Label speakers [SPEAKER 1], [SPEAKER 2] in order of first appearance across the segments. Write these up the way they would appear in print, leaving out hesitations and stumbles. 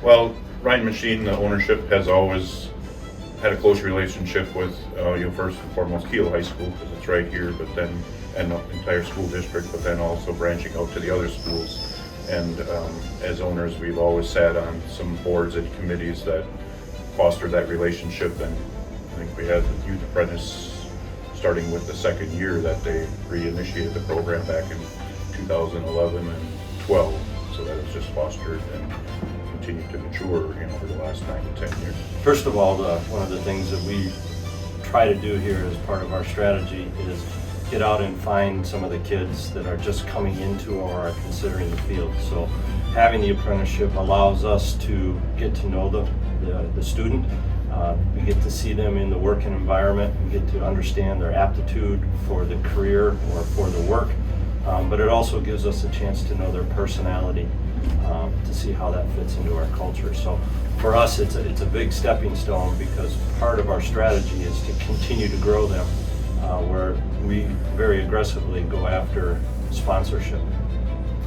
[SPEAKER 1] Well, Ryan Machine, the ownership has always had a close relationship with, first and foremost, Keel High School, because it's right here, but then, and the entire school district, but then also branching out to the other schools. And as owners, we've always sat on some boards and committees that foster that relationship. And I think we had the Youth Apprentice starting with the second year that they reinitiated the program back in 2011 and 12. So that it's just fostered and continued to mature, over the last 9 to 10 years.
[SPEAKER 2] First of all, one of the things that we try to do here as part of our strategy is get out and find some of the kids that are just coming into or are considering the field. So having the apprenticeship allows us to get to know the student. We get to see them in the working environment. We get to understand their aptitude for the career or for the work. But it also gives us a chance to know their personality, to see how that fits into our culture. So for us, it's a big stepping stone, because part of our strategy is to continue to grow them, where we very aggressively go after sponsorship.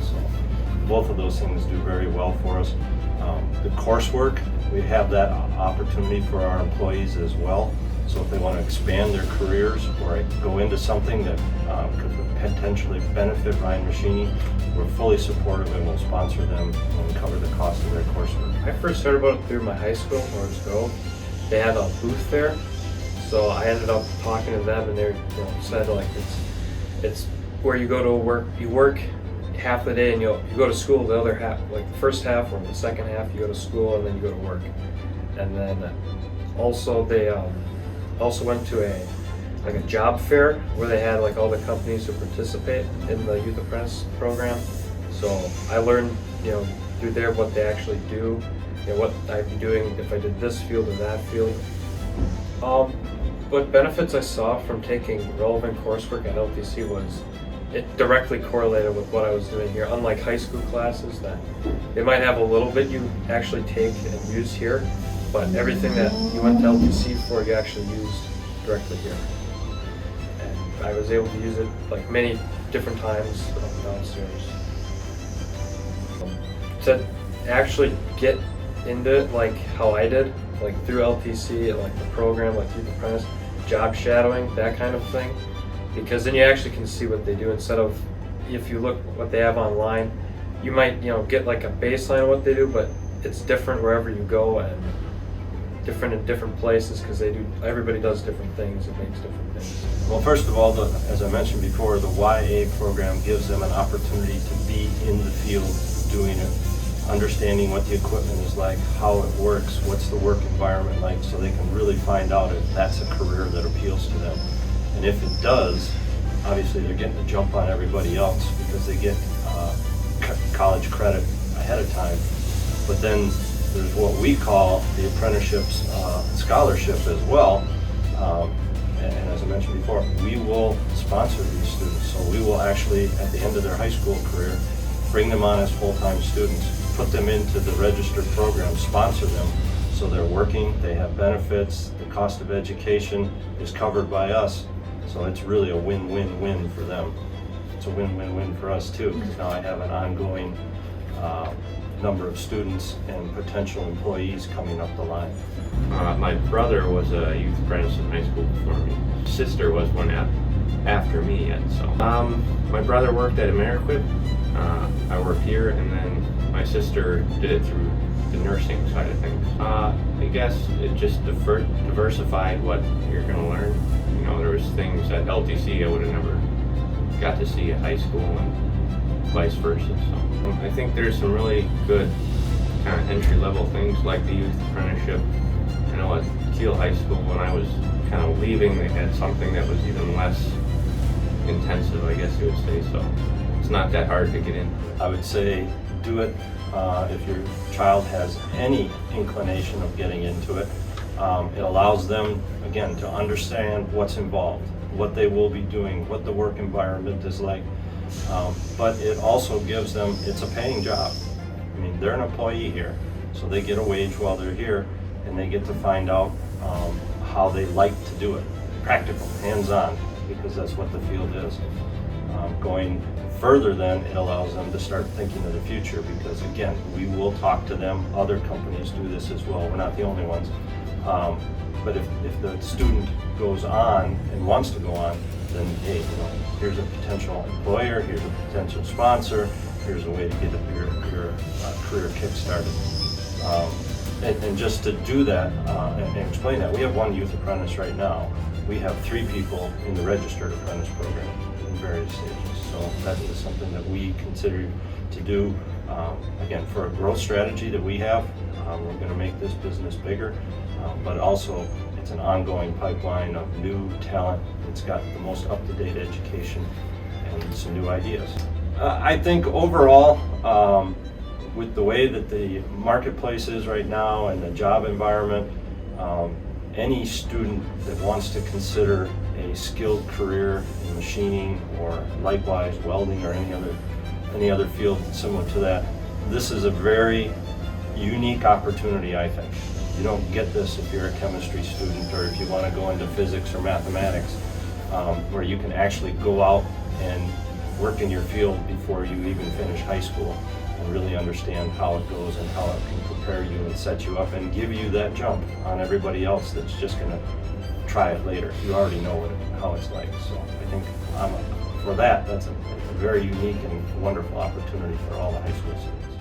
[SPEAKER 2] So both of those things do very well for us. The coursework, we have that opportunity for our employees as well. So if they want to expand their careers or go into something that could potentially benefit Ryan Machine, we're fully supportive and will sponsor them and cover the cost of their coursework.
[SPEAKER 3] I first heard about it through my high school, Morris Grove. They had a booth there, so I ended up talking to them, and they said like it's where you go to work. You work half the day, and you go to school the other half. Like the first half or the second half, you go to school, and then you go to work. And then also they also went to a job fair where they had like all the companies who participate in the Youth Apprentice program. So I learned, through there what they actually do, what I'd be doing if I did this field or that field. What benefits I saw from taking relevant coursework at LTC was it directly correlated with what I was doing here. Unlike high school classes that they might have a little bit you actually take and use here, but everything that you went to LTC for, you actually used directly here. And I was able to use it like many different times downstairs. To actually get into it like how I did, like through LTC, like the program, like Youth Apprentice, job shadowing, that kind of thing, because then you actually can see what they do instead of if you look what they have online, you might get like a baseline of what they do, but it's different wherever you go and different in different places because everybody does different things and makes different things.
[SPEAKER 2] Well, first of all, as I mentioned before, the YA program gives them an opportunity to be in the field doing it, understanding what the equipment is like, how it works, what's the work environment like, so they can really find out if that's a career that appeals to them. And if it does, obviously they're getting a jump on everybody else because they get college credit ahead of time. But then there's what we call the apprenticeships scholarship as well. And as I mentioned before, we will sponsor these students. So we will actually, at the end of their high school career, bring them on as full-time students, put them into the registered program, sponsor them, so they're working, they have benefits, the cost of education is covered by us. So it's really a win-win-win for them. It's a win-win-win for us too, because now I have an ongoing number of students and potential employees coming up the line.
[SPEAKER 4] My brother was a youth apprentice in high school before me. Sister was one after me yet. So my brother worked at Ameriquip. I worked here, and then my sister did it through the nursing side of things. I guess it just diversified what you're going to learn. There was things at LTC I would have never got to see at high school, and vice versa. So I think there's some really good kind of entry-level things like the youth apprenticeship. I know at Keel High School, when I was kind of leaving, they had something that was even less intensive, I guess you would say. So it's not that hard to get in.
[SPEAKER 2] I would say do it if your child has any inclination of getting into it. It allows them, again, to understand what's involved, what they will be doing, what the work environment is like. But it also gives them, it's a paying job. I mean, they're an employee here, so they get a wage while they're here, and they get to find out how they like to do it. Practical, hands-on, because that's what the field is. Going further, then it allows them to start thinking of the future, because again, we will talk to them. Other companies do this as well. We're not the only ones. But if the student goes on and wants to go on, then hey, here's a potential employer, here's a potential sponsor, here's a way to get your career kick-started. And just to do that and explain that, we have one youth apprentice right now. We have 3 people in the registered apprentice program in various stages. So that is something that we consider to do. Again, for a growth strategy that we have, we're going to make this business bigger, but also it's an ongoing pipeline of new talent. It's got the most up-to-date education and some new ideas. I think overall, with the way that the marketplace is right now and the job environment, any student that wants to consider a skilled career in machining or likewise welding or any other field similar to that, this is a very unique opportunity, I think. You don't get this if you're a chemistry student or if you want to go into physics or mathematics, where you can actually go out and work in your field before you even finish high school and really understand how it goes and how it can prepare you and set you up and give you that jump on everybody else that's just going to try it later. You already know how it's like. So I think for that, that's a very unique and wonderful opportunity for all the high school students.